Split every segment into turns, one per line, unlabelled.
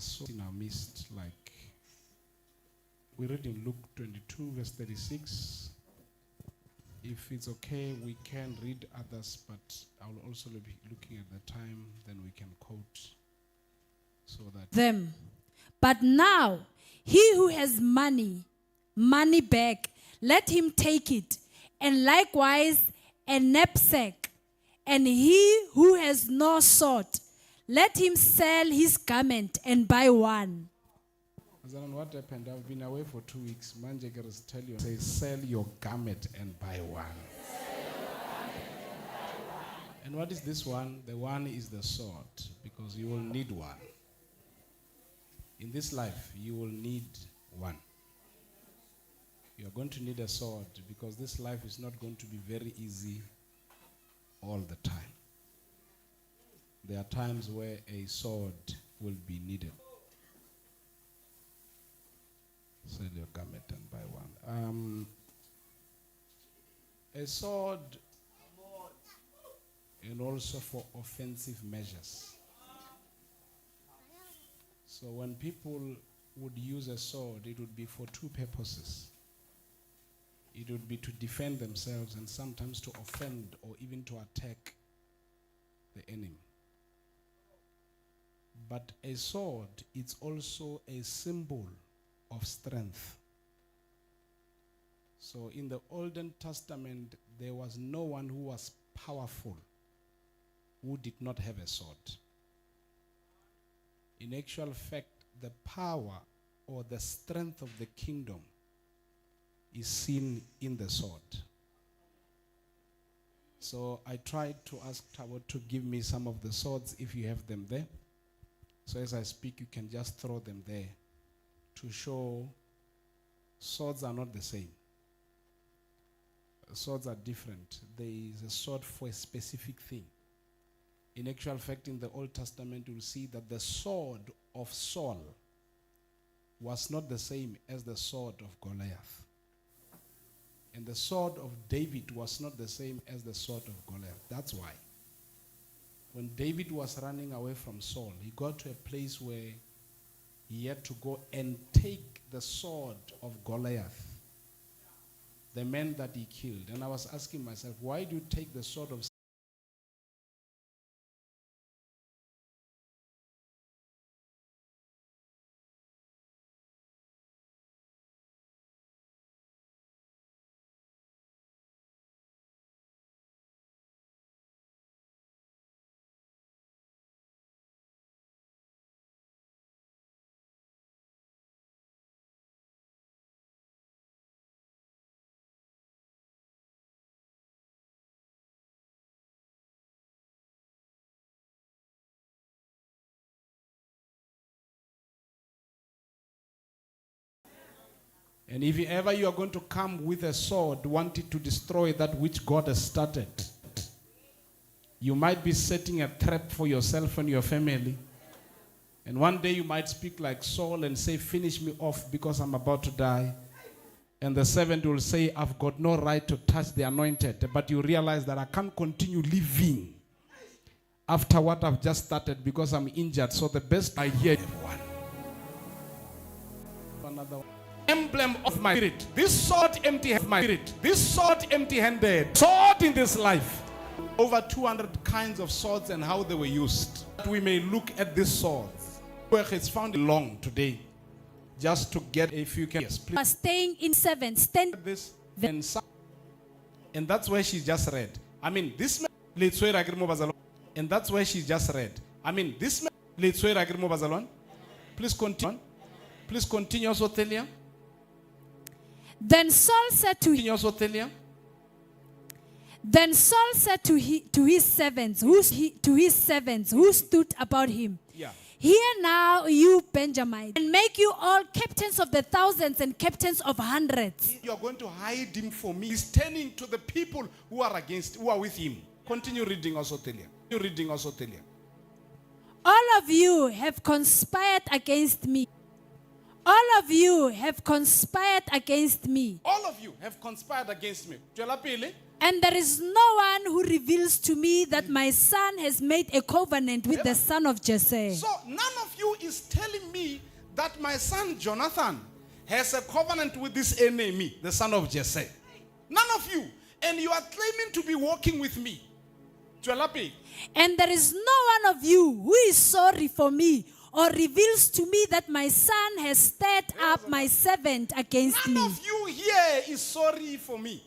so in our midst, like we read in Luke 22, verse 36. If it's okay, we can read others, but I'll also be looking at the time, then we can quote so that
them. But now, he who has money bag, let him take it, and likewise a knapsack. And he who has no sword, let him sell his garment and buy one.
Azan, what happened? I've been away for 2 weeks. Manjagers tell you, say, sell your garment and buy one. And what is this one? The one is the sword, because you will need one. In this life, you will need one. You are going to need a sword, because this life is not going to be very easy all the time. There are times where a sword will be needed. Sell your garment and buy one. A sword, and also for offensive measures. So when people would use a sword, it would be for two purposes. It would be to defend themselves and sometimes to offend or even to attack the enemy. But a sword, it's also a symbol of strength. So in the Old Testament, there was no one who was powerful who did not have a sword. In actual fact, the power or the strength of the kingdom is seen in the sword. So I tried to ask Tabot to give me some of the swords if you have them there. So as I speak, you can just throw them there to show swords are not the same. Swords are different. There is a sword for a specific thing. In actual fact, in the Old Testament, you'll see that the sword of Saul was not the same as the sword of Goliath. And the sword of David was not the same as the sword of Goliath. That's why when David was running away from Saul, he got to a place where he had to go and take the sword of Goliath, the man that he killed. And I was asking myself, why do you take the sword of And if ever you are going to come with a sword wanting to destroy that which God has started, you might be setting a trap for yourself and your family. And one day you might speak like Saul and say, finish me off because I'm about to die. And the servant will say, I've got no right to touch the anointed. But you realize that I can't continue living after what I've just started because I'm injured. So the best I hear one. Another one. Emblem of my spirit. This sword empty-handed. My spirit. This sword empty-handed. Sword in this life. Over 200 kinds of swords and how they were used. We may look at this sword, where it's found long today, just to get a few. Yes, please.
Staying in 7, stand
This and that's where she just read. I mean, this man. And that's where she just read. I mean, this man. Please continue. Please continue, also Telia.
Then Saul said to him, Then Saul said to his servants who stood about him,
Yeah.
Hear now, you Benjamites, and make you all captains of the thousands and captains of hundreds.
You are going to hide him for me. He's turning to the people who are with him. Continue reading, also Telia.
All of you have conspired against me. All of you have conspired against me.
All of you have conspired against me.
And there is no one who reveals to me that my son has made a covenant with the son of Jesse.
So none of you is telling me that my son Jonathan has a covenant with this enemy, the son of Jesse. None of you. And you are claiming to be walking with me. Jwelapi.
And there is no one of you who is sorry for me or reveals to me that my son has stirred up my servant against
None
me.
of you here is sorry for me.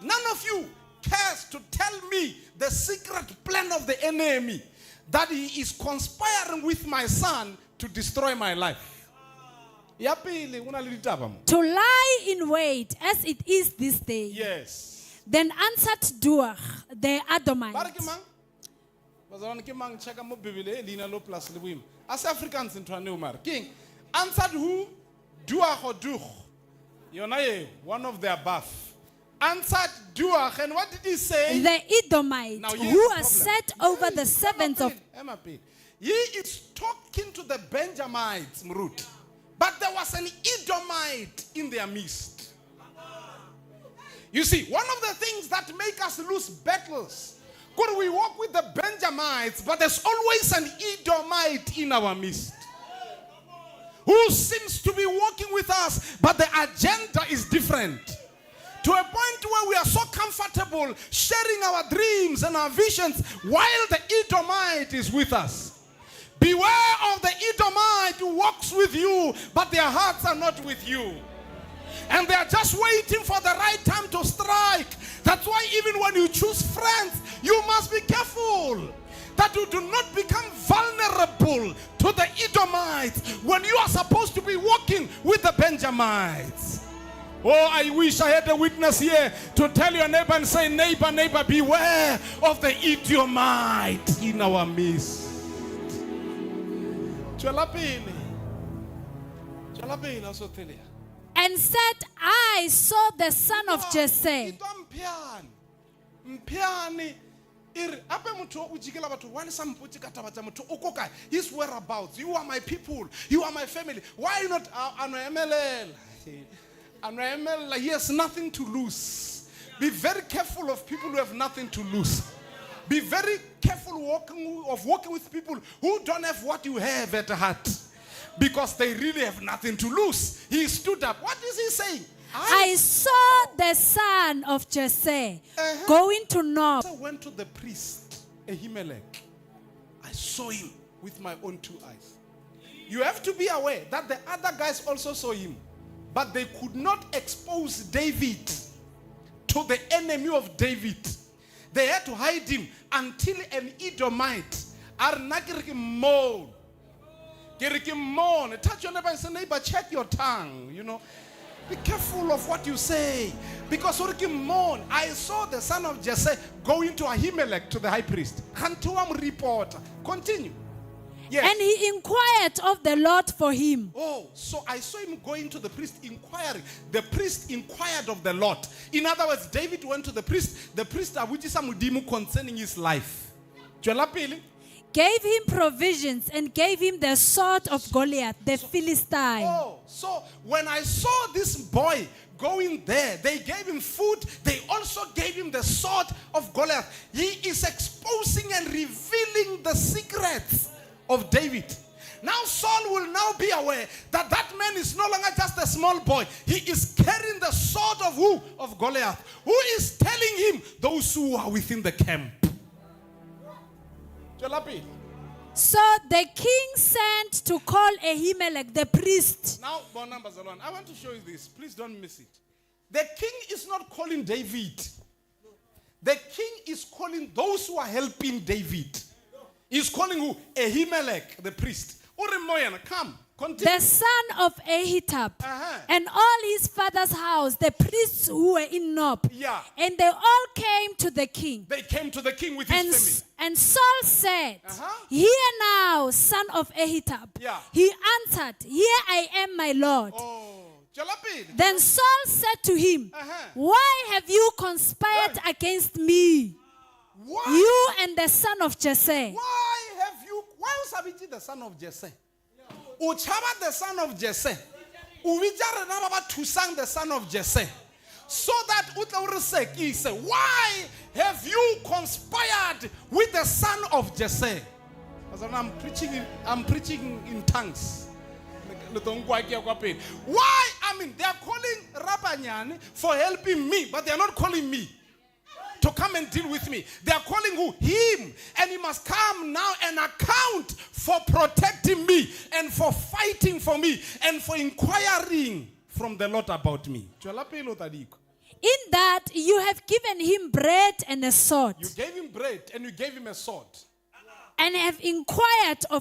None of you cares to tell me the secret plan of the enemy, that he is conspiring with my son to destroy my life.
To lie in wait as it is this day.
Yes.
Then answered Duach, the Edomite.
As Africans in Tranumar, King answered who? Duach or Duch? One of the above. Answered Duach, and what did he say?
The Edomite,
Now,
who
here's the
has
problem.
set over the servants of...
He is talking to the Benjamites, Mrut. But there was an Edomite in their midst. You see, one of the things that make us lose battles, could we walk with the Benjamites, but there's always an Edomite in our midst who seems to be walking with us, but the agenda is different. To a point where we are so comfortable sharing our dreams and our visions while the Edomite is with us. Beware of the Edomite who walks with you, but their hearts are not with you. And they are just waiting for the right time to strike. That's why even when you choose friends, you must be careful that you do not become vulnerable to the Edomites when you are supposed to be walking with the Benjamites. Oh, I wish I had a witness here to tell your neighbor and say, neighbor, neighbor, beware of the Edomite in our midst.
And said, I saw the son of Jesse.
His whereabouts. You are my people. You are my family. Why not he has nothing to lose. Be very careful of people who have nothing to lose. Be very careful walking with people who don't have what you have at heart, because they really have nothing to lose. He stood up. What is he saying?
I saw the son of Jesse going to Nob.
I went to the priest, Ahimelech. I saw him with my own two eyes. You have to be aware that the other guys also saw him, but they could not expose David to the enemy of David. They had to hide him until an Edomite, touch your neighbor and say, neighbor, check your tongue, Be careful of what you say. Because I saw the son of Jesse going to Ahimelech, to the high priest. Report. Continue. Yes.
And he inquired of the Lord for him.
Oh, so I saw him going to the priest inquiring. The priest inquired of the Lord. In other words, David went to the priest concerning his life.
Gave him provisions and gave him the sword of Goliath, the Philistine.
Oh, so when I saw this boy going there, they gave him food. They also gave him the sword of Goliath. He is exposing and revealing the secrets of David. Now Saul will now be aware that that man is no longer just a small boy. He is carrying the sword of who? Of Goliath. Who is telling him? Those who are within the camp.
So the king sent to call Ahimelech the priest.
Now, I want to show you this. Please don't miss it. The king is not calling David. The king is calling those who are helping David. He's calling who? Ahimelech, the priest. Come, continue.
The son of Ahitub, and all his father's house, the priests who were in Nob.
Yeah.
And they all came to the king.
They came to the king with his family.
And Saul said, Hear now, son of Ahitub.
Yeah.
He answered, Here I am, my lord.
Oh.
Then Saul said to him, Why have you conspired against me?
Why?
You and the son of Jesse.
Why was Abiti the son of Jesse? Uchaba the son of Jesse. Uwijara Nababa Tusang the son of Jesse. so that why have you conspired with the son of Jesse? I'm preaching in tongues. Why? I mean, they are calling Rabanyani for helping me, but they are not calling me to come and deal with me. They are calling who? Him. And he must come now and account for protecting me and for fighting for me and for inquiring from the Lord about me.
In that you have given him bread and a sword.
You gave him bread and you gave him a sword.
And have inquired of